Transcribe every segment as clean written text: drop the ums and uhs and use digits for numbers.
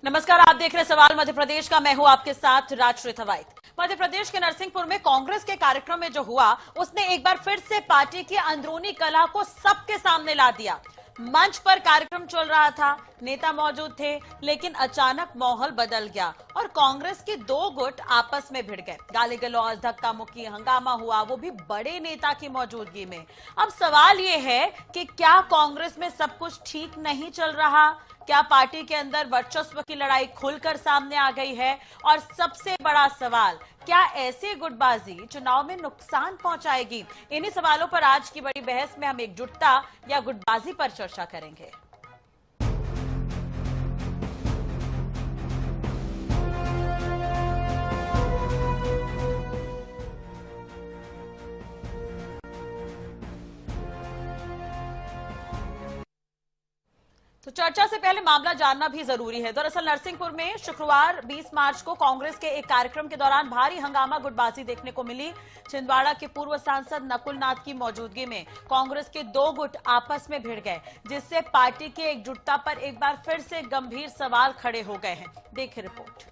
नमस्कार, आप देख रहे हैं सवाल मध्य प्रदेश का। मैं हूं आपके साथ राजश्री थवाइत। मध्य प्रदेश के नरसिंहपुर में कांग्रेस के कार्यक्रम में जो हुआ उसने एक बार फिर से पार्टी की अंदरूनी कलह को सबके सामने ला दिया। मंच पर कार्यक्रम चल रहा था, नेता मौजूद थे, लेकिन अचानक माहौल बदल गया और कांग्रेस के दो गुट आपस में भिड़ गए। गाली गलौज, धक्का मुक्की, हंगामा हुआ, वो भी बड़े नेता की मौजूदगी में। अब सवाल ये है कि क्या कांग्रेस में सब कुछ ठीक नहीं चल रहा? क्या पार्टी के अंदर वर्चस्व की लड़ाई खुलकर सामने आ गई है? और सबसे बड़ा सवाल, क्या ऐसी गुटबाजी चुनाव में नुकसान पहुंचाएगी? इन्हीं सवालों पर आज की बड़ी बहस में हम एकजुटता या गुटबाजी पर चर्चा करेंगे। तो चर्चा से पहले मामला जानना भी जरूरी है। दरअसल नरसिंहपुर में शुक्रवार 20 मार्च को कांग्रेस के एक कार्यक्रम के दौरान भारी हंगामा गुटबाजी देखने को मिली। छिंदवाड़ा के पूर्व सांसद नकुल नाथ की मौजूदगी में कांग्रेस के दो गुट आपस में भिड़ गए, जिससे पार्टी की एकजुटता पर एक बार फिर से गंभीर सवाल खड़े हो गए हैं। देखिए रिपोर्ट।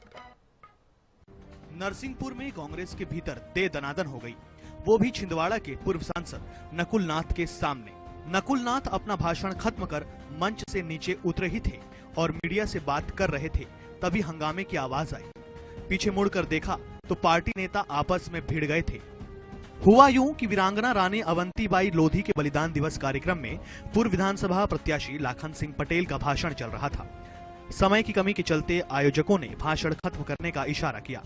नरसिंहपुर में कांग्रेस के भीतर दे दनादन हो गई, वो भी छिंदवाड़ा के पूर्व सांसद नकुल नाथ के सामने। नकुल नाथ अपना भाषण खत्म कर मंच से नीचे उतरे ही थे और मीडिया से बात कर रहे थे, तभी हंगामे की आवाज आई। पीछे मुड़कर देखा तो पार्टी नेता आपस में भिड़ गए थे। हुआ यूं कि वीरांगना रानी अवंतीबाई लोधी के बलिदान दिवस कार्यक्रम में पूर्व विधानसभा प्रत्याशी लाखन सिंह पटेल का भाषण चल रहा था। समय की कमी के चलते आयोजकों ने भाषण खत्म करने का इशारा किया,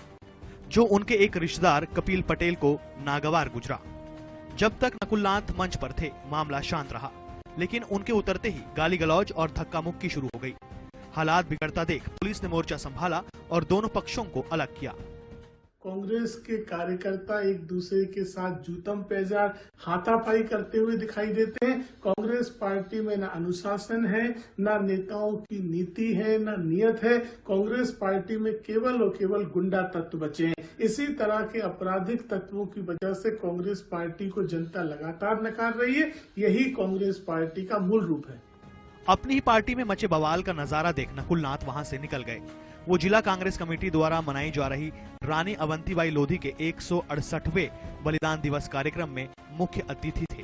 जो उनके एक रिश्तेदार कपिल पटेल को नागवार गुजरा। जब तक नकुल नाथ मंच पर थे मामला शांत रहा, लेकिन उनके उतरते ही गाली गलौज और धक्का मुक्की शुरू हो गई। हालात बिगड़ता देख पुलिस ने मोर्चा संभाला और दोनों पक्षों को अलग किया। कांग्रेस के कार्यकर्ता एक दूसरे के साथ जूतम पेजार हाथापाई करते हुए दिखाई देते हैं। कांग्रेस पार्टी में न अनुशासन है, न नेताओं की नीति है, न नियत है। कांग्रेस पार्टी में केवल और केवल गुंडा तत्व बचे हैं। इसी तरह के आपराधिक तत्वों की वजह से कांग्रेस पार्टी को जनता लगातार नकार रही है। यही कांग्रेस पार्टी का मूल रूप है। अपनी ही पार्टी में मचे बवाल का नजारा देख नकुल नाथ वहां से निकल गए। वो जिला कांग्रेस कमेटी द्वारा मनाई जा रही रानी अवंतीबाई लोधी के 168वें बलिदान दिवस कार्यक्रम में मुख्य अतिथि थे।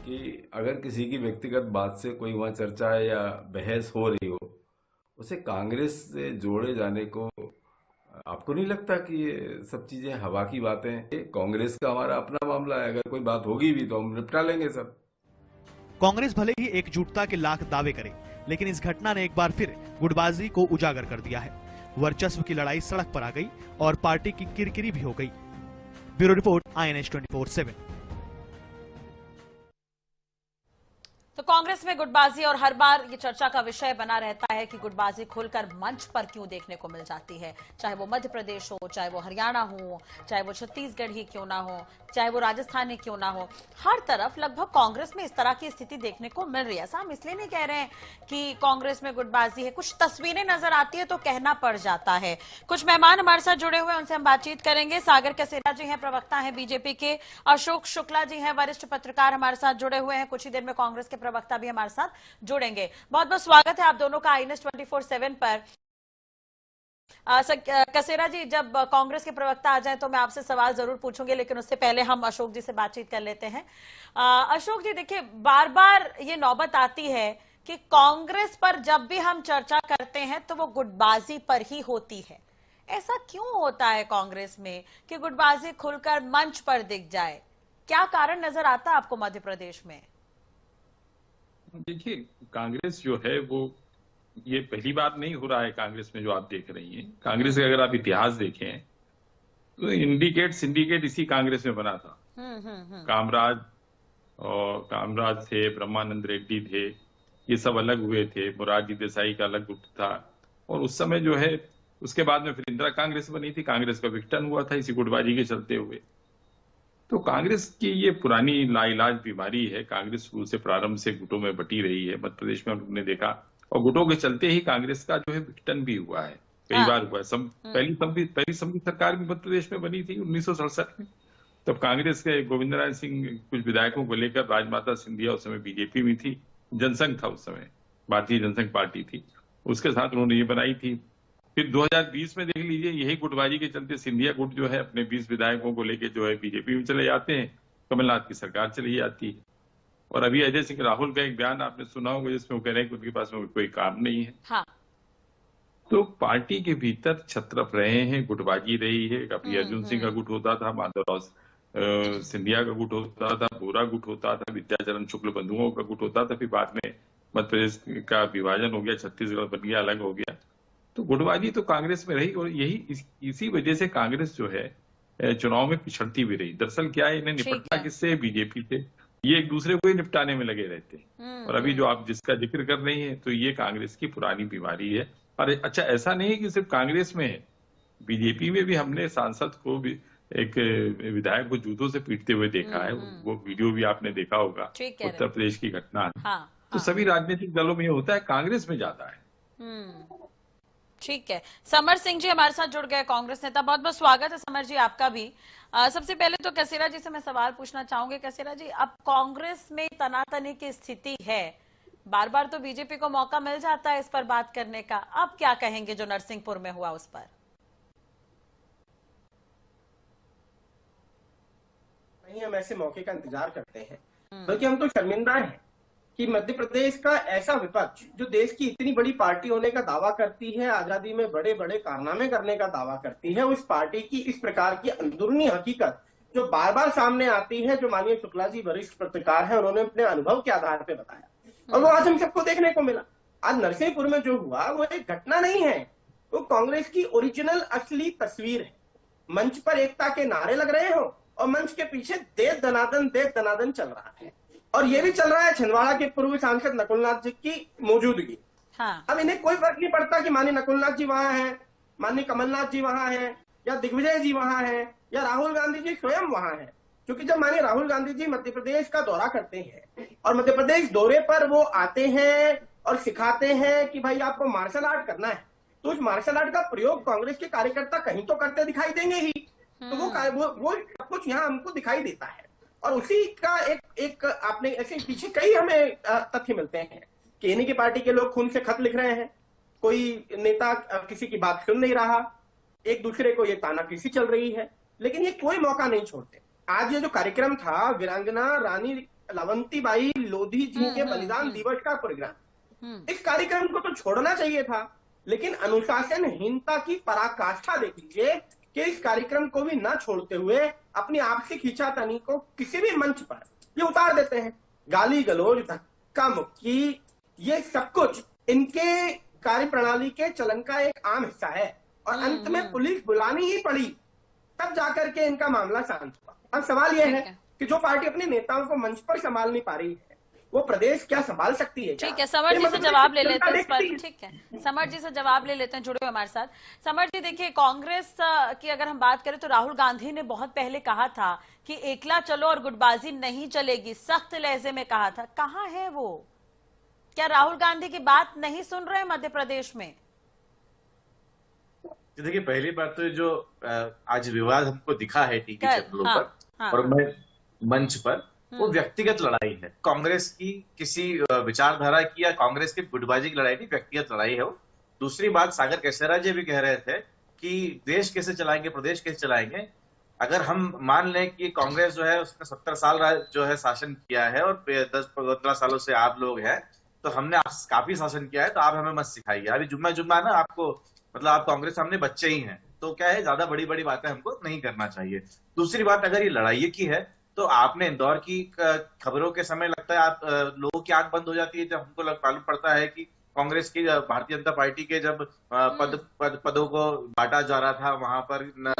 कि अगर किसी की व्यक्तिगत बात से कोई वहाँ चर्चा या बहस हो रही हो, उसे कांग्रेस से जोड़े जाने को आपको नहीं लगता कि ये सब चीजें हवा की बातें हैं? कांग्रेस का हमारा अपना मामला है, अगर कोई बात होगी भी तो हम निपटा लेंगे सब। कांग्रेस भले ही एकजुटता के लाख दावे करे, लेकिन इस घटना ने एक बार फिर गुटबाजी को उजागर कर दिया है। वर्चस्व की लड़ाई सड़क पर आ गई और पार्टी की किरकिरी भी हो गई। Bureau report, INH 24/7। तो कांग्रेस में गुटबाजी और हर बार ये चर्चा का विषय बना रहता है कि गुटबाजी खुलकर मंच पर क्यों देखने को मिल जाती है। चाहे वो मध्य प्रदेश हो, चाहे वो हरियाणा हो, चाहे वो छत्तीसगढ़ ही क्यों ना हो, चाहे वो राजस्थान ही क्यों ना हो, हर तरफ लगभग कांग्रेस में इस तरह की स्थिति देखने को मिल रही है। ऐसा हम इसलिए नहीं कह रहे हैं कि कांग्रेस में गुटबाजी है, कुछ तस्वीरें नजर आती है तो कहना पड़ जाता है। कुछ मेहमान हमारे साथ जुड़े हुए हैं, उनसे हम बातचीत करेंगे। सागर कसेरा जी हैं, प्रवक्ता हैं बीजेपी के। अशोक शुक्ला जी हैं, वरिष्ठ पत्रकार, हमारे साथ जुड़े हुए हैं। कुछ ही देर में कांग्रेस के प्रवक्ता भी हमारे साथ जुड़ेंगे। बहुत बहुत स्वागत है आप दोनों का INH 24/7 पर। कसेरा जी, जब कांग्रेस के प्रवक्ता आ जाएं तो मैं आपसे सवाल जरूर पूछूंगी, लेकिन उससे पहले हम अशोक जी से बातचीत कर लेते हैं। अशोक जी, देखिए, बार बार ये नौबत आती है कि कांग्रेस पर जब भी हम चर्चा करते हैं तो वो गुटबाजी पर ही होती है। ऐसा क्यों होता है कांग्रेस में कि गुटबाजी खुलकर मंच पर दिख जाए? क्या कारण नजर आता है आपको मध्य प्रदेश में? देखिए, कांग्रेस जो है वो ये पहली बार नहीं हो रहा है कांग्रेस में जो आप देख रही हैं। कांग्रेस का अगर आप इतिहास देखें तो सिंडिकेट इसी कांग्रेस में बना था। कामराज थे, ब्रह्मानंद रेड्डी थे, ये सब अलग हुए थे। मोरारजी देसाई का अलग गुट था और उस समय जो है उसके बाद में फिर इंदिरा कांग्रेस बनी थी। कांग्रेस का विघटन हुआ था इसी गुटबाजी के चलते हुए। तो कांग्रेस की ये पुरानी लाइलाज बीमारी है। कांग्रेस शुरू से प्रारंभ से गुटों में बटी रही है। मध्य प्रदेश में हमने देखा और गुटों के चलते ही कांग्रेस का जो है विघटन भी हुआ है, कई बार हुआ है। पहली संघ सरकार भी मध्य प्रदेश में बनी थी 1967 में। तब कांग्रेस के गोविंद नारायण सिंह कुछ विधायकों को लेकर, राजमाता सिंधिया उस समय बीजेपी में थी, जनसंघ था उस समय, भारतीय जनसंघ पार्टी थी, उसके साथ उन्होंने ये बनाई थी। फिर 2020 में देख लीजिए, यही गुटबाजी के चलते सिंधिया गुट जो है अपने 20 विधायकों को लेके जो है बीजेपी में चले जाते हैं, कमलनाथ की सरकार चली जाती है। और अभी अजय सिंह राहुल का एक बयान आपने सुना होगा जिसमें वो कह रहे हैं कि उनके पास में कोई काम नहीं है। हाँ। तो पार्टी के भीतर छत्रप रहे हैं, गुटबाजी रही है। कभी अर्जुन सिंह का गुट होता था, माधवराव सिंधिया का गुट होता था, बोरा गुट होता था, विद्याचरण शुक्ल बंधुओं का गुट होता था। फिर बाद में मध्य प्रदेश का विभाजन हो गया, छत्तीसगढ़ बन गया, अलग हो गया। तो गुटबाजी तो कांग्रेस में रही और यही इसी वजह से कांग्रेस जो है चुनाव में पिछड़ती भी रही। दरअसल क्या है, इन्हें निपटना किससे? बीजेपी से। ये एक दूसरे को ही निपटाने में लगे रहते हैं। और अभी जो आप जिसका जिक्र कर रही हैं, तो ये कांग्रेस की पुरानी बीमारी है। और अच्छा, ऐसा नहीं है कि सिर्फ कांग्रेस में है, बीजेपी में भी हमने सांसद को भी, एक विधायक को जूतों से पीटते हुए देखा है। वो वीडियो भी आपने देखा होगा, उत्तर प्रदेश की घटना है। तो सभी राजनीतिक दलों में ये होता है, कांग्रेस में ज्यादा है। ठीक है। समर सिंह जी हमारे साथ जुड़ गए, कांग्रेस नेता। बहुत बहुत स्वागत है समर जी आपका भी। सबसे पहले तो कसेरा जी से मैं सवाल पूछना चाहूंगी। कसेरा जी, अब कांग्रेस में तनातनी की स्थिति है, बार बार तो बीजेपी को मौका मिल जाता है इस पर बात करने का, अब क्या कहेंगे जो नरसिंहपुर में हुआ उस पर? नहीं, हम ऐसे मौके का इंतजार करते हैं, बल्कि हम तो शर्मिंदा हैं कि मध्य प्रदेश का ऐसा विपक्ष जो देश की इतनी बड़ी पार्टी होने का दावा करती है, आजादी में बड़े बड़े कारनामे करने का दावा करती है, उस पार्टी की इस प्रकार की अंदरूनी हकीकत जो बार बार सामने आती है, जो माननीय शुक्ला जी वरिष्ठ पत्रकार हैं, उन्होंने अपने अनुभव के आधार पर बताया और वो आज हम सबको देखने को मिला। आज नरसिंहपुर में जो हुआ वो एक घटना नहीं है, वो कांग्रेस की ओरिजिनल असली तस्वीर है। मंच पर एकता के नारे लग रहे हो और मंच के पीछे दे दनादन चल रहा है। और ये भी चल रहा है छिंदवाड़ा के पूर्व सांसद नकुलनाथ जी की मौजूदगी। हाँ। अब इन्हें कोई फर्क नहीं पड़ता कि माननीय नकुलनाथ जी वहां हैं, माननीय कमलनाथ जी वहां हैं, या दिग्विजय जी वहां हैं, या राहुल गांधी जी स्वयं वहां हैं। क्योंकि जब माननीय राहुल गांधी जी मध्य प्रदेश का दौरा करते हैं और मध्य प्रदेश दौरे पर वो आते हैं और सिखाते हैं कि भाई आपको मार्शल आर्ट करना है, तो उस मार्शल आर्ट का प्रयोग कांग्रेस के कार्यकर्ता कहीं तो करते दिखाई देंगे ही। तो वो सब कुछ यहाँ हमको दिखाई देता है। और उसी का एक आपने ऐसे पीछे कई हमें तथ्य मिलते हैं कि इन्हीं की पार्टी के लोग खून से खत लिख रहे हैं, कोई नेता किसी की बात सुन नहीं रहा, एक दूसरे को ये तानाकीसी चल रही है, लेकिन ये कोई मौका नहीं छोड़ते। आज ये जो कार्यक्रम था, वीरांगना रानी लवंतीबाई लोधी जी के बलिदान दिवस का प्रोग्राम, इस कार्यक्रम को तो छोड़ना चाहिए था, लेकिन अनुशासनहीनता की पराकाष्ठा देख लीजिए कि इस कार्यक्रम को भी न छोड़ते हुए अपनी आपसी खींचातानी को किसी भी मंच पर ये उतार देते हैं। गाली गलौज, धक्का मुक्की, ये सब कुछ इनके कार्यप्रणाली के चलन का एक आम हिस्सा है। और अंत में पुलिस बुलानी ही पड़ी, तब जाकर के इनका मामला शांत हुआ। अब सवाल यह है कि जो पार्टी अपने नेताओं को मंच पर संभाल नहीं पा रही है, वो प्रदेश क्या संभाल सकती है? ठीक है, समर जी से जवाब ले लेते हैं इस पर। ठीक है, समर जी से जवाब ले लेते हैं, जुड़े हुए हमारे साथ। समर जी, देखिए, कांग्रेस की अगर हम बात करें तो राहुल गांधी ने बहुत पहले कहा था कि एकला चलो और गुटबाजी नहीं चलेगी, सख्त लहजे में कहा था। कहाँ है वो? क्या राहुल गांधी की बात नहीं सुन रहे मध्य प्रदेश में? देखिए, पहली बात तो जो आज विवाद हमको दिखा है टीवी चैनलों पर और मंच पर, वो व्यक्तिगत लड़ाई है। कांग्रेस की किसी विचारधारा की या कांग्रेस की गुटबाजी की लड़ाई नहीं, व्यक्तिगत लड़ाई है वो। दूसरी बात, सागर केसरा जी भी कह रहे थे कि देश कैसे चलाएंगे, प्रदेश कैसे चलाएंगे। अगर हम मान लें कि कांग्रेस जो है उसने 70 साल जो है शासन किया है और 10-15 सालों से आप लोग हैं, तो हमने काफी शासन किया है, तो आप हमें मत सिखाइए। अभी जुम्मा ना आपको, मतलब आप कांग्रेस सामने बच्चे ही हैं, तो क्या है, ज्यादा बड़ी बड़ी बातें हमको नहीं करना चाहिए। दूसरी बात, अगर ये लड़ाई की है तो आपने इंदौर की खबरों के समय लगता है आप लोगों की आंख बंद हो जाती है जब हमको मालूम पड़ता है कि कांग्रेस की, भारतीय जनता पार्टी के जब पदों को बांटा जा रहा था वहां पर,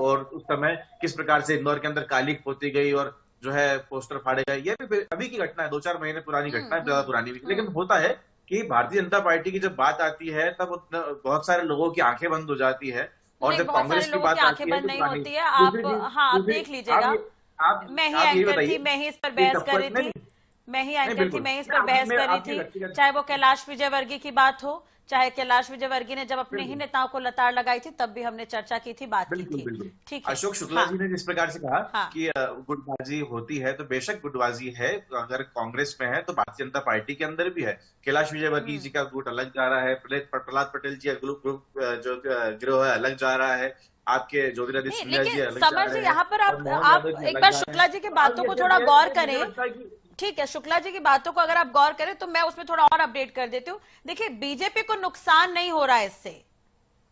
और उस समय किस प्रकार से इंदौर के अंदर काली पोती गई और जो है पोस्टर फाड़े गए। ये भी अभी की घटना है, 2-4 महीने पुरानी घटना है, ज्यादा पुरानी भी। लेकिन होता है कि भारतीय जनता पार्टी की जब बात आती है तब बहुत सारे लोगों की आंखें बंद हो जाती है, और जब कांग्रेस की बात आती है नहीं होती है। आप देख लीजिएगा, मैं ही एंकर थी, मैं ही इस पर बहस कर रही थी, मैं ही एंकर थी, मैं इस पर बहस कर रही थी, चाहे वो कैलाश विजयवर्गीय की बात हो, चाहे कैलाश विजयवर्गीय ने जब अपने ही नेताओं को लताड़ लगाई थी तब भी हमने चर्चा की थी, बात की थी। ठीक है, अशोक शुक्ला जी ने जिस प्रकार से कहा कि गुटबाजी होती है, तो बेशक गुटबाजी है। अगर कांग्रेस में है तो भारतीय जनता पार्टी के अंदर भी है। कैलाश विजयवर्गीय जी का गुट अलग जा रहा है, प्रहलाद पटेल जी का ग्रुप जो गिरोह है अलग जा रहा है, आपके ज्योतिरादित्य सिंधिया जी अलग जा रहे हैं। यहाँ पर आप एक बार शुक्ला जी की बातों को थोड़ा गौर करें। ठीक है, शुक्ला जी की बातों को अगर आप गौर करें तो मैं उसमें थोड़ा और अपडेट कर देती हूँ। देखिए, बीजेपी को नुकसान नहीं हो रहा है इससे।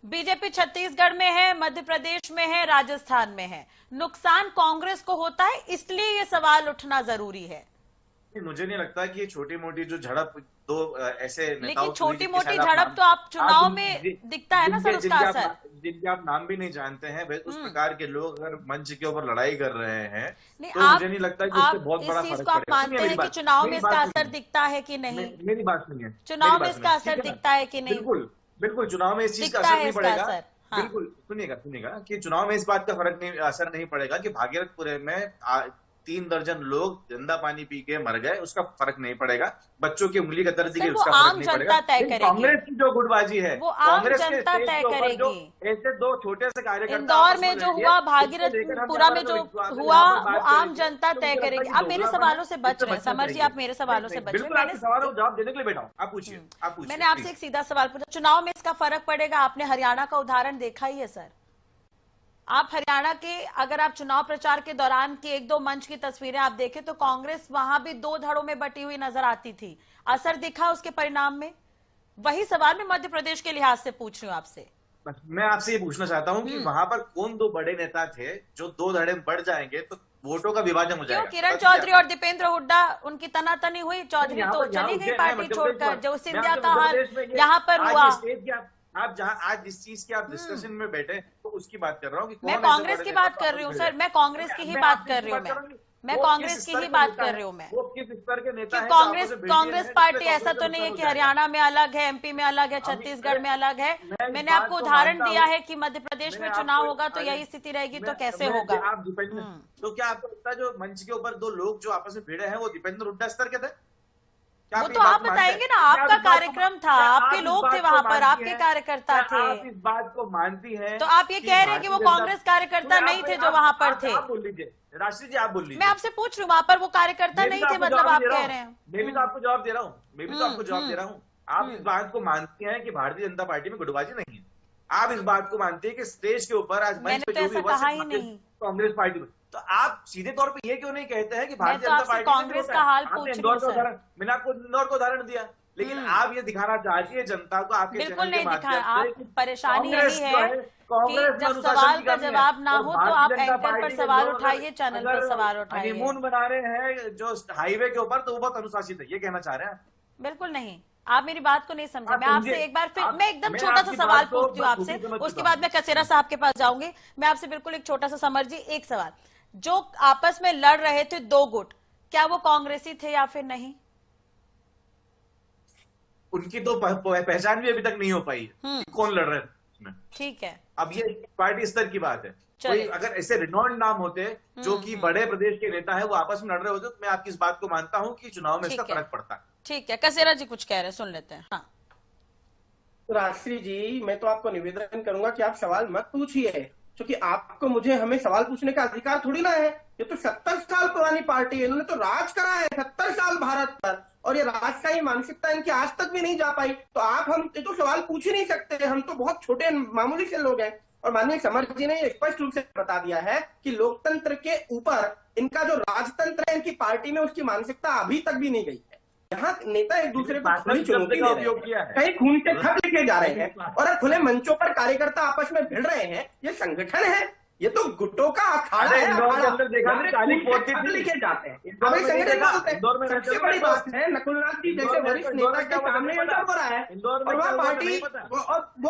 बीजेपी छत्तीसगढ़ में है, मध्य प्रदेश में है, राजस्थान में है। नुकसान कांग्रेस को होता है, इसलिए ये सवाल उठना जरूरी है। मुझे नहीं लगता कि ये छोटी मोटी जो झड़प दो ऐसे नेताओं, लेकिन छोटी मोटी झड़प तो आप चुनाव में दिखता है ना सर, उसका असर। जिनके आप नाम भी नहीं जानते हैं, उस प्रकार के लोग अगर मंच के ऊपर लड़ाई कर रहे हैं तो मुझे नहीं लगता कि उससे बहुत बड़ा फर्क पड़ेगा। आप मानते हैं कि चुनाव में इसका असर दिखता है कि नहीं? मेरी बात नहीं है, चुनाव में इसका असर दिखता है कि नहीं? बिल्कुल बिल्कुल, चुनाव में इस चीज का असर नहीं पड़ेगा। बिल्कुल, सुनिएगा कि चुनाव में इस बात का असर नहीं पड़ेगा कि भागीरथपुर में 3 दर्जन लोग गंदा पानी पी के मर गए, उसका फर्क नहीं पड़ेगा। बच्चों की उंगली कतर दी गई, उसका फर्क नहीं पड़ेगा। कांग्रेस की जो गुटबाजी है, वो आम जनता तय करेगी। ऐसे 2 छोटे से कार्यकर्ता इंदौर में जो हुआ, भागीरथपुरा में जो हुआ, वो आम जनता तय करेगी। आप मेरे सवालों से बच रहे हैं समर जी, आप मेरे सवालों से बच रहे हैं। मैंने सवालों का जवाब देने के लिए बैठा हूँ, आप पूछिए। मैंने आपसे एक सीधा सवाल पूछा, चुनाव में इसका फर्क पड़ेगा? आपने हरियाणा का उदाहरण देखा ही है सर। आप हरियाणा के, अगर आप चुनाव प्रचार के दौरान की 1-2 मंच की तस्वीरें आप देखें तो कांग्रेस वहां भी 2 धड़ों में बटी हुई नजर आती थी। असर दिखा उसके परिणाम में? वही सवाल मैं मध्य प्रदेश के लिहाज से पूछ रही हूँ आपसे। मैं आपसे ये पूछना चाहता हूँ कि वहां पर कौन 2 बड़े नेता थे जो 2 धड़े बढ़ जाएंगे तो वोटों का विभाजन हो जाएगा? किरण चौधरी और दीपेंद्र हुड्डा, उनकी तनातनी हुई। चौधरी तो चली गई पार्टी छोड़कर। जो सिंधिया का हाल यहाँ पर हुआ। आप जहां आज जिस चीज की आप डिस्कशन में बैठे तो उसकी बात कर रहा हूँ कि मैं कांग्रेस की बात कर रही हूँ सर, मैं कांग्रेस की ही बात कर रही हूँ। मैं कांग्रेस की ही बात कर रही हूँ। मैं वो किस स्तर के नेता हैं? कांग्रेस पार्टी ऐसा तो नहीं है कि हरियाणा में अलग है, एमपी में अलग है, छत्तीसगढ़ में अलग है। मैंने आपको उदाहरण दिया है कि मध्य प्रदेश में चुनाव होगा तो यही स्थिति रहेगी, तो कैसे होगा? तो क्या आपको लगता है जो मंच के ऊपर 2 लोग जो आपस में भिड़े हैं वो दीपेंद्र हुड्डा स्तर के थे? वो तो आप बताएंगे ना, आपका कार्यक्रम था, आपके लोग थे वहां पर, आपके कार्यकर्ता थे। आप इस बात को मानती हैं? तो आप ये कह रहे हैं कि वो कांग्रेस कार्यकर्ता नहीं थे जो वहां पर थे? आप बोल लीजिए, राष्ट्रीय जी आप बोल लीजिए। मैं आपसे पूछ रही हूँ, वहां पर वो कार्यकर्ता नहीं थे, मतलब आप कह रहे हैं? मैं भी तो आपको जवाब दे रहा हूँ, आप इस बात को मानती हैं कि भारतीय जनता पार्टी में गुटबाजी नहीं है? आप इस बात को मानती है कि स्टेज के ऊपर आज मंच पे जो भी हुआ कांग्रेस पार्टी में, तो आप सीधे तौर पे ये क्यों नहीं कहते हैं कि भारतीय जनता पार्टी कांग्रेस का हाल पूछ रही हूं? मैंने आपको इंदौर का उदाहरण दिया, लेकिन आप ये दिखाना चाहती है जनता को आपके बिल्कुल नहीं दिखाया। आप परेशानी यही है कि जब सवाल का जवाब ना हो तो आप एंकर पर सवाल उठाइए, चैनल पर सवाल उठाइए। हनीमून बना रहे हैं जो हाईवे के ऊपर, तो वो बहुत अनुशासित है, ये कहना चाह रहे हैं? बिल्कुल नहीं, आप मेरी बात को नहीं समझे। मैं आपसे एक बार फिर मैं एकदम छोटा सा सवाल पूछती हूँ आपसे, उसके बाद मैं कसेरा साहब के पास जाऊंगी। मैं आपसे बिल्कुल एक छोटा सा समर जी एक सवाल, जो आपस में लड़ रहे थे 2 गुट, क्या वो कांग्रेसी थे या फिर नहीं? उनकी तो पहचान भी अभी तक नहीं हो पाई है कौन लड़ रहे थे। ठीक है, अब ये पार्टी स्तर की बात है। कोई अगर ऐसे रिनॉन्ड नाम होते जो कि बड़े प्रदेश के नेता है वो आपस में लड़ रहे होते तो मैं आपकी इस बात को मानता हूं कि चुनाव में इसका फर्क पड़ता है। ठीक है, कसेरा जी कुछ कह रहे हैं, सुन लेते हैं। हाँ तो राष्ट्रीय जी, मैं तो आपको निवेदन करूंगा कि आप सवाल मत पूछिए, क्योंकि आपको मुझे हमें सवाल पूछने का अधिकार थोड़ी ना है। ये तो 70 साल पुरानी पार्टी है, इन्होंने तो राज करा है 70 साल भारत पर, और ये राजशाही मानसिकता इनकी आज तक भी नहीं जा पाई। तो आप हम तो सवाल पूछ ही नहीं सकते, हम तो बहुत छोटे मामूली से लोग हैं। और माननीय समर जी ने स्पष्ट रूप से बता दिया है कि लोकतंत्र के ऊपर इनका जो राजतंत्र है इनकी पार्टी में, उसकी मानसिकता अभी तक भी नहीं गई है। यहाँ नेता एक दूसरे को खुली चुनौती दे रहे हैं, कहीं खून के खत लिखे जा रहे हैं, और खुले मंचों पर कार्यकर्ता आपस में भिड़ रहे हैं। ये संगठन है, ये तो गुटों का अखाड़ा है। लिखे जाते हैं, सबसे बड़ी बात है नकुलनाथ जी जैसे वरिष्ठ नेता के सामने इंटर हो रहा है, और वह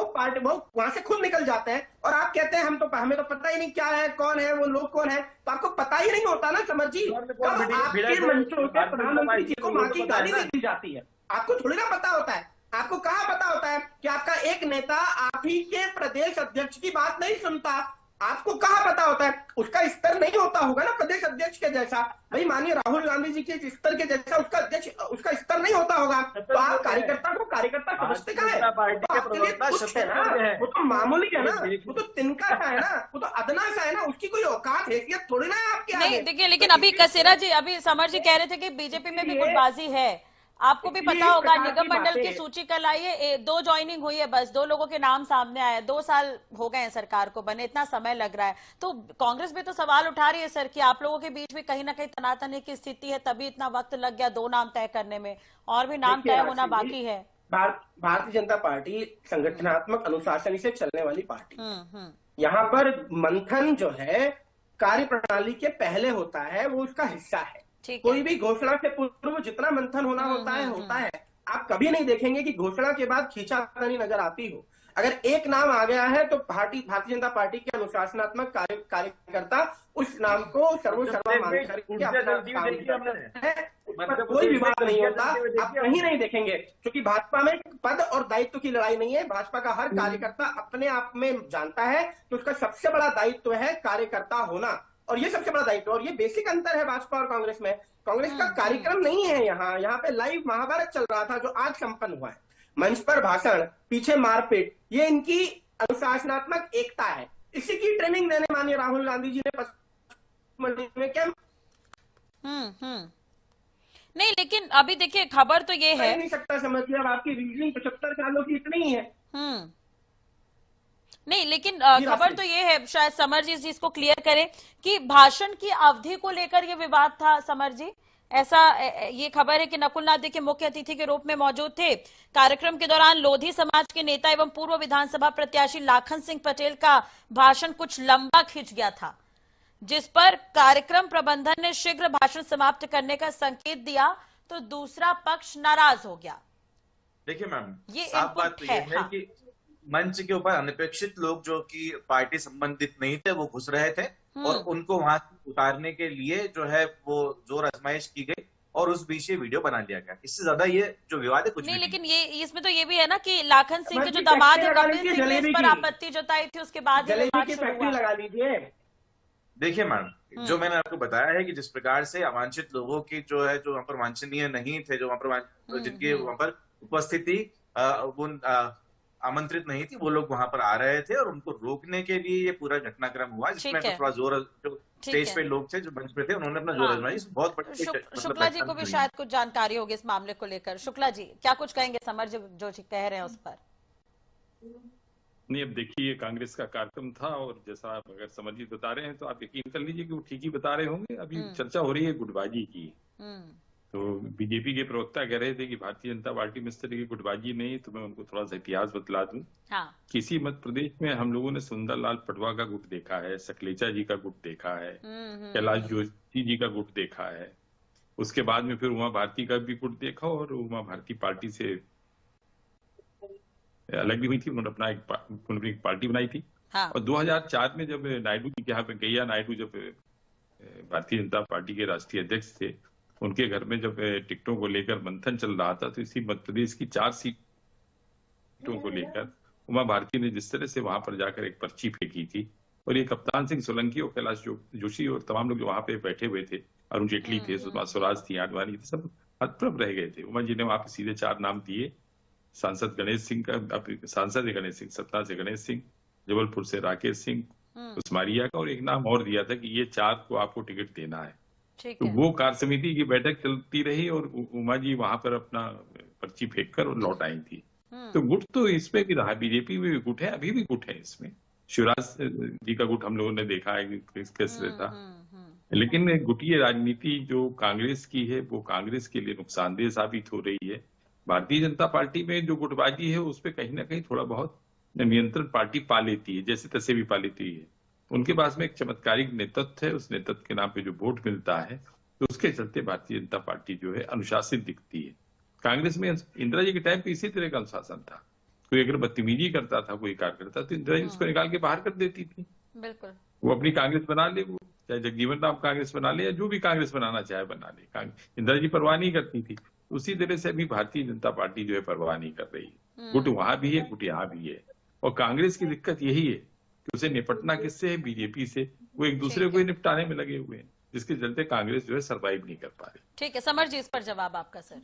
पार्टी वो वहां से खुद निकल जाते हैं, और आप कहते हैं हमें तो पता ही नहीं क्या है, कौन है वो लोग, कौन है। तो आपको पता ही नहीं होता ना समर जी, आपके मंचों से प्रधानमंत्री जी को मां की गाली दे दी जाती है, आपको थोड़ी ना पता होता है। आपको कहाँ पता होता है कि आपका एक नेता आप ही के प्रदेश अध्यक्ष की बात नहीं सुनता, आपको कहाँ पता होता है, उसका स्तर नहीं होता होगा ना प्रदेश अध्यक्ष के जैसा। भाई माननीय राहुल गांधी जी के स्तर के जैसा उसका स्तर नहीं होता होगा, तो आप कार्यकर्ता को कार्यकर्ता समझते कहाँ है? तो आपके लिए तुच्छ है ना, वो तो मामूली है ना, वो तो तिनका सा है ना, वो तो अदना सा है ना, उसकी कोई औकात हैसियत थोड़ी ना है आपके आगे। नहीं देखिए, लेकिन अभी कसेरा जी, अभी समर जी कह रहे थे कि बीजेपी में भी गुटबाजी है। आपको भी पता होगा, निगम मंडल की सूची कल आई है, 2 ज्वाइनिंग हुई है, बस 2 लोगों के नाम सामने आए। 2 साल हो गए हैं सरकार को बने, इतना समय लग रहा है। तो कांग्रेस भी तो सवाल उठा रही है सर कि आप लोगों के बीच भी कहीं ना कहीं तनातनी की स्थिति है, तभी इतना वक्त लग गया 2 नाम तय करने में, और भी नाम तय होना बाकी है। भारतीय जनता पार्टी संगठनात्मक अनुशासन से चलने वाली पार्टी, यहाँ पर मंथन जो है कार्य प्रणाली के पहले होता है, वो उसका हिस्सा है। कोई भी घोषणा से पूर्व जितना मंथन होना होता है। आप कभी नहीं देखेंगे कि घोषणा के बाद खींचातानी नजर आती हो। अगर एक नाम आ गया है तो भारतीय जनता पार्टी के अनुशासनात्मक कार्यकर्ता उस नाम को सर्वोसर्वा मानकर कोई विवाद नहीं होता। आप कहीं नहीं देखेंगे, क्योंकि भाजपा में पद और दायित्व की लड़ाई नहीं है। भाजपा का हर कार्यकर्ता अपने आप में जानता है कि उसका सबसे बड़ा दायित्व है कार्यकर्ता होना, और ये सबसे बड़ा दायित्व, और ये बेसिक अंतर है भाजपा और कांग्रेस में। कांग्रेस का कार्यक्रम नहीं है यहाँ पे लाइव महाभारत चल रहा था जो आज संपन्न हुआ है। मंच पर भाषण, पीछे मारपीट, ये इनकी अनुशासनात्मक एकता है। इसी की ट्रेनिंग देने माननीय राहुल गांधी जी ने में क्या नहीं, लेकिन अभी देखिए खबर तो ये है, नहीं सकता समझिए, अब आपकी रीजनिंग 75 सालों की इतनी ही है। नहीं, लेकिन खबर तो ये है, शायद समर जी इस चीज को क्लियर करें कि भाषण की अवधि को लेकर ये विवाद था। समर जी, ऐसा ये खबर है कि नकुल नाथ देखिए मुख्य अतिथि के रूप में मौजूद थे। कार्यक्रम के दौरान लोधी समाज के नेता एवं पूर्व विधानसभा प्रत्याशी लाखन सिंह पटेल का भाषण कुछ लंबा खिंच गया था, जिस पर कार्यक्रम प्रबंधन ने शीघ्र भाषण समाप्त करने का संकेत दिया, तो दूसरा पक्ष नाराज हो गया। देखिए मैम, ये साफ बात तो ये है कि मंच के ऊपर अनपेक्षित लोग जो कि पार्टी संबंधित नहीं थे वो घुस रहे थे, और उनको वहां से उतारने के लिए जो है वो जोर आजमाइश की गई, और उस बीच ये वीडियो बना लिया गया। इससे ज्यादा ये जो विवाद है कुछ नहीं, लेकिन ये इसमें तो ये भी है ना कि लाखन सिंह के जो दामाद है कपिल सिंह ने इस पर आपत्ति जताई थी, उसके बाद लगा लीजिए। देखिए मैडम, जो मैंने आपको बताया है कि जिस प्रकार से अवांछित लोगों की जो है, जो वहां पर वांछनीय नहीं थे, जो वहां पर जिनकी वहां पर उपस्थिति आमंत्रित नहीं थी, वो लोग वहां पर आ रहे थे, और उनको रोकने के लिए ये पूरा घटनाक्रम हुआ, जिसमें थोड़ा जोर, जो स्टेज पे लोग थे, जो मंच पे थे, उन्होंने अपना जोर आजमाया। बहुत बड़ी शुक्ला जी को भी शायद कुछ जानकारी होगी इस मामले को लेकर। शुक्ला जी क्या कुछ कहेंगे समर जी जो कह रहे हैं उस पर? नहीं, अब देखिए कांग्रेस का कार्यक्रम था, और जैसा आप अगर समर जी बता रहे हैं तो आप यकीन कर लीजिए कि वो ठीक ही बता रहे होंगे। अभी चर्चा हो रही है गुटबाजी की, तो बीजेपी के प्रवक्ता कह रहे थे कि भारतीय जनता पार्टी में इस तरह की गुटबाजी नहीं। तो मैं उनको थोड़ा सा इतिहास बतला दूं। किसी मध्य प्रदेश में हम लोगों ने सुंदरलाल पटवा का गुट देखा है, सकलेचा जी का गुट देखा है, कैलाश जोशी जी का गुट देखा है, उसके बाद में फिर उमा भारती का भी गुट देखा, और उमा भारती पार्टी से अलग भी हुई थी, उन्होंने अपना एक पार्टी बनाई थी। और 2004 में जब नायडू जी के यहाँ पे गैया नायडू जब भारतीय जनता पार्टी के राष्ट्रीय अध्यक्ष थे, उनके घर में जब टिकटों को लेकर मंथन चल रहा था, तो इसी मध्य प्रदेश की 4 सीटों को लेकर उमा भारती ने जिस तरह से वहां पर जाकर एक पर्ची फेंकी थी, और ये कप्तान सिंह सोलंकी और कैलाश जोशी और तमाम लोग जो वहां पे बैठे हुए थे, अरुण जेटली थे, सुषमा स्वराज थी, आडवाणी थे, सब हतप्रभ रह गए थे। उमा जी ने वहां पे सीधे 4 नाम दिए। सांसद गणेश सिंह का, सांसद गणेश सिंह, सतना से गणेश सिंह, जबलपुर से राकेश सिंह, उस्मारिया का, और एक नाम और दिया था कि ये 4 को आपको टिकट देना है। तो वो कार्य समिति की बैठक चलती रही, और उमा जी वहां पर अपना पर्ची फेंक कर लौट आई थी। तो गुट तो इसमें भी रहा, बीजेपी में भी गुट है, अभी भी गुट है इसमें। शिवराज जी का गुट हम लोगों ने देखा है किस तरह था। लेकिन गुटीय राजनीति जो कांग्रेस की है, वो कांग्रेस के लिए नुकसानदेह साबित हो रही है। भारतीय जनता पार्टी में जो गुटबाजी है, उस पर कहीं ना कहीं थोड़ा बहुत नियंत्रण पार्टी पा लेती है, जैसे तैसे भी पा लेती है। उनके पास में एक चमत्कारिक नेतृत्व है, उस नेतृत्व के नाम पे जो वोट मिलता है, तो उसके चलते भारतीय जनता पार्टी जो है अनुशासित दिखती है। कांग्रेस में इंदिरा जी के टाइम पे इसी तरह का अनुशासन था। कोई अगर बदतमीजी करता था कोई कार्यकर्ता, तो इंदिरा जी उसको निकाल के बाहर कर देती थी। बिल्कुल, वो अपनी कांग्रेस बना ले, वो चाहे जगजीवन राम कांग्रेस बना ले या जो भी कांग्रेस बनाना चाहे बना ले, इंदिरा जी परवाह नहीं करती थी। उसी तरह से अभी भारतीय जनता पार्टी जो है परवाह नहीं कर रही है। गुट वहां भी है, गुट यहाँ भी है। और कांग्रेस की दिक्कत यही है कि उसे निपटना किससे है, बीजेपी से। वो एक दूसरे को ही निपटाने में लगे हुए हैं, जिसके चलते कांग्रेस जो है सरवाइव नहीं कर पा रही। ठीक है, समर जी इस पर जवाब आपका सर।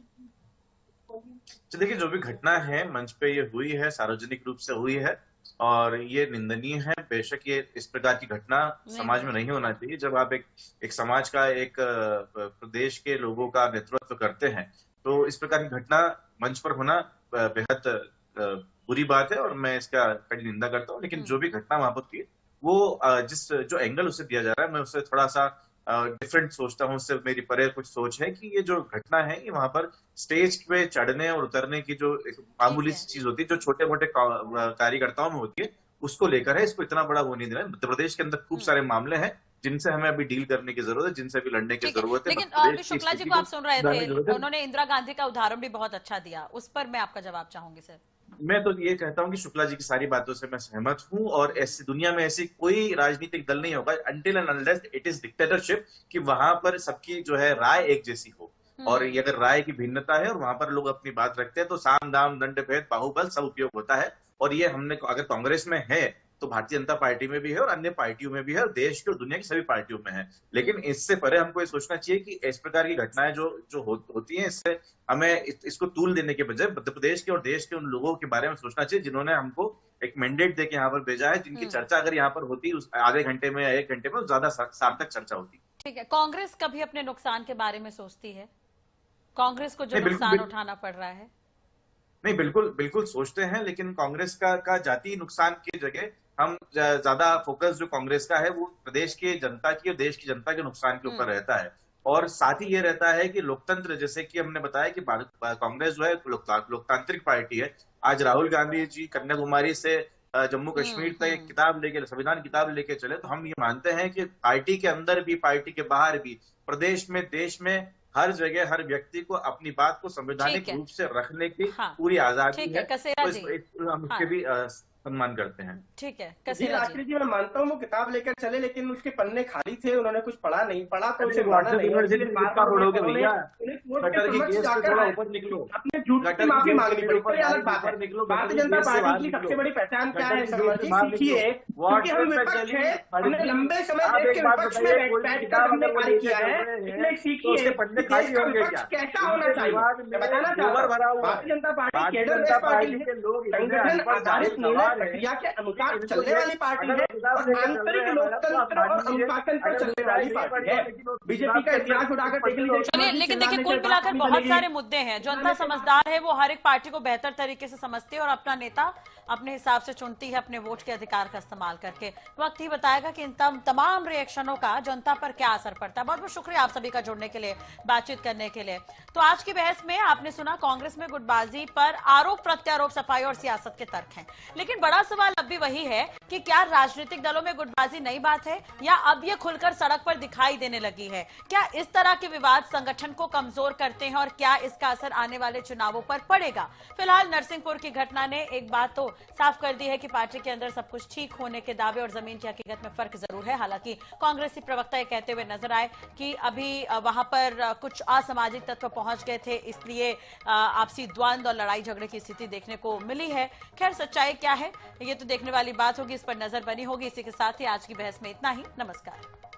तो देखिए, जो भी घटना है मंच पे ये हुई है, सार्वजनिक रूप से हुई है और ये निंदनीय है। बेशक ये इस प्रकार की घटना समाज में नहीं होना चाहिए। जब आप एक समाज का, एक प्रदेश के लोगों का नेतृत्व करते हैं तो इस प्रकार की घटना मंच पर होना बेहद बुरी बात है और मैं इसका कड़ी निंदा करता हूँ। लेकिन जो भी घटना वहां पर हुई वो जो एंगल उसे दिया जा रहा है, मैं उससे थोड़ा सा डिफरेंट सोचता हूँ। उससे मेरी परे कुछ सोच है कि ये जो घटना है ये वहां पर स्टेज पे चढ़ने और उतरने की जो एक मामूली सी चीज होती है, जो छोटे मोटे कार्यकर्ताओं में होती है, उसको लेकर है। इसको इतना बड़ा वो नहीं देना। मध्य प्रदेश के अंदर खूब सारे मामले हैं जिनसे हमें अभी डील करने की जरूरत है, जिनसे अभी लड़ने की जरूरत है। लेकिन अभी शुक्ला जी को आप सुन रहे थे, उन्होंने इंदिरा गांधी का उदाहरण भी बहुत अच्छा दिया, उस पर मैं आपका जवाब चाहूंगी सर। मैं तो ये कहता हूं कि शुक्ला जी की सारी बातों से मैं सहमत हूं और ऐसी दुनिया में ऐसी कोई राजनीतिक दल नहीं होगा until and unless it is dictatorship कि वहां पर सबकी जो है राय एक जैसी हो। और ये अगर राय की भिन्नता है और वहां पर लोग अपनी बात रखते हैं तो साम दाम दंड भेद बाहुबल सब उपयोग होता है। और ये हमने अगर कांग्रेस में है तो भारतीय जनता पार्टी में भी है और अन्य पार्टियों में भी है और देश की और दुनिया की सभी पार्टियों में है। लेकिन इससे परे हमको ये सोचना चाहिए कि इस प्रकार की घटनाएं जो होती हैं, इससे हमें इसको तूल देने के बजाय मध्य प्रदेश के और देश के उन लोगों के बारे में सोचना चाहिए जिन्होंने हमको एक मैंडेट देके यहाँ पर भेजा है, जिनकी चर्चा अगर यहाँ पर होती उस आधे घंटे में या 1 घंटे में ज्यादा सार्थक चर्चा होती। ठीक है, कांग्रेस कभी अपने नुकसान के बारे में सोचती है? कांग्रेस को जो नुकसान उठाना पड़ रहा है? नहीं, बिल्कुल सोचते हैं, लेकिन कांग्रेस का जातीय नुकसान की जगह हम ज्यादा फोकस जो कांग्रेस का है वो प्रदेश की जनता की और देश की जनता के नुकसान के ऊपर रहता है। और साथ ही ये रहता है कि लोकतंत्र, जैसे कि हमने बताया कि कांग्रेस जो है लोकतांत्रिक पार्टी है। आज राहुल गांधी जी कन्याकुमारी से जम्मू कश्मीर तक एक किताब लेके, संविधान किताब लेके चले, तो हम ये मानते हैं कि पार्टी के अंदर भी, पार्टी के बाहर भी, प्रदेश में, देश में, हर जगह हर व्यक्ति को अपनी बात को संवैधानिक रूप से रखने की पूरी आजादी है। तो हम उसके भी सम्मान करते हैं। ठीक है, आखिरी जी मैं मानता हूँ वो किताब लेकर चले, लेकिन उसके पन्ने खाली थे, उन्होंने कुछ पढ़ा नहीं। पढ़ा तो उसे अपने झूठ की माफी मांगनी पड़ी, कोई अलग बात है। भारतीय जनता पार्टी की सबसे बड़ी पहचान क्या है शर्मा जी? सीखिए, क्योंकि हम विपक्ष है, हमने लंबे समय देश के विपक्ष में बैठकर हमने कार्य किया है, इसलिए सीखिए देश का विपक्ष कैसा होना चाहिए। बताना चाहूंगा, Bharatiya Janata party cadre party है, संगठन आधारित निर्णय प्रक्रिया के अनुसार चलने वाली पार्टी है और आंतरिक लोकतंत्र और अनुशासन पर चलने वाली पार्टी है। बीजेपी का इतिहास उठाकर देख लीजिए। लेकिन देखिए, कुल मिलाकर बहुत सारे मुद्दे हैं। जनता समझदार है, वो हर एक पार्टी को बेहतर तरीके से समझती है और अपना नेता अपने हिसाब से चुनती है, अपने वोट के अधिकार का इस्तेमाल करके। वक्त ही बताएगा कि इन तमाम रिएक्शनों का जनता पर क्या असर पड़ता है। बहुत बहुत शुक्रिया आप सभी का जुड़ने के लिए, बातचीत करने के लिए। तो आज की बहस में आपने सुना कांग्रेस में गुटबाजी पर आरोप प्रत्यारोप, सफाई और सियासत के तर्क हैं। लेकिन बड़ा सवाल अब भी वही है कि क्या राजनीतिक दलों में गुटबाजी नई बात है या अब ये खुलकर सड़क पर दिखाई देने लगी है? क्या इस तरह के विवाद संगठन को कमजोर करते हैं और क्या इसका असर आने वाले चुनावों पर पड़ेगा? फिलहाल नरसिंहपुर की घटना ने एक बात तो साफ कर दी है कि पार्टी के अंदर सब कुछ ठीक होने के दावे और जमीन की हकीकत में फर्क जरूर है। हालांकि कांग्रेसी प्रवक्ता ये कहते हुए नजर आए कि अभी वहां पर कुछ असामाजिक तत्व पहुंच गए थे, इसलिए आपसी द्वंद्व और लड़ाई झगड़े की स्थिति देखने को मिली है। खैर, सच्चाई क्या है ये तो देखने वाली बात होगी, इस पर नजर बनी होगी। इसी के साथ ही आज की बहस में इतना ही। नमस्कार।